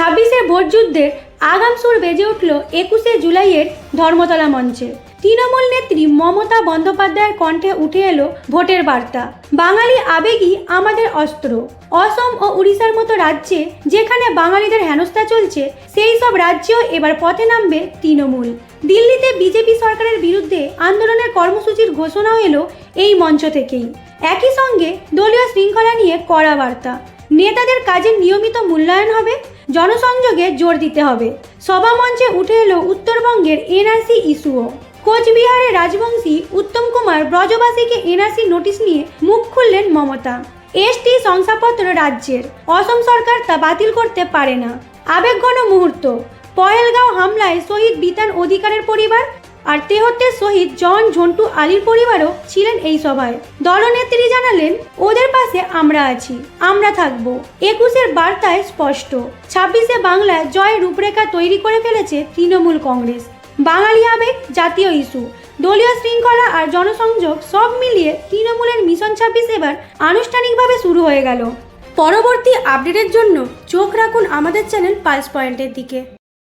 26-এর ভোটযুদ্ধের আগাম সুর বেজে উঠল 21শে জুলাইয়ের ধর্মতলা মঞ্চে। তৃণমূল নেত্রী মমতা বন্দ্যোপাধ্যায়ের কণ্ঠে উঠে এলো ভোটের বার্তা। বাঙালি আবেগই আমাদের অস্ত্র। অসম ও উড়িষ্যার মতো রাজ্যে যেখানে বাঙালিদের হেনস্থা চলছে, সেই সব রাজ্যেও এবার পথে নামবে তৃণমূল। দিল্লিতে বিজেপি সরকারের বিরুদ্ধে আন্দোলনের কর্মসূচির ঘোষণাও এলো এই মঞ্চ থেকেই। একই সঙ্গে দলীয় শৃঙ্খলা নিয়ে কড়া বার্তা। নেতাদের কাজের নিয়মিত মূল্যায়ন হবে, জনসংযোগে জোর দিতে হবে। সভা মঞ্চে উঠে এলো উত্তরবঙ্গের এনআরসি ইস্যুও। কোচবিহারের রাজবংশী উত্তম কুমার ব্রজবাসীকে এনআরসি নোটিশ নিয়ে মুখ খুললেন মমতা। এসটি শংসাপত্র রাজ্যের, অসম সরকার তা বাতিল করতে পারে না। আবেগঘন মুহূর্ত। পহেলগাঁও হামলায় শহীদ বিতান অধিকারের পরিবার আর তেহট্টের শহীদ জন ঝন্টু আলীর পরিবারও ছিলেন এই সভায়। দলনেত্রী জানালেন, ওদের পাশে আমরা আছি, আমরা থাকব। 21-এর বার্তায় স্পষ্ট, 26-এ বাংলায় জয়ের রূপরেখা তৈরি করে ফেলেছে তৃণমূল কংগ্রেস। বাঙালি আবেগ, জাতীয় ইস্যু, দলীয় শৃঙ্খলা আর জনসংযোগ সব মিলিয়ে তৃণমূলের মিশন 26 এবার আনুষ্ঠানিকভাবে শুরু হয়ে গেল। পরবর্তী আপডেটের জন্য চোখ রাখুন আমাদের চ্যানেল পালস পয়েন্টের দিকে।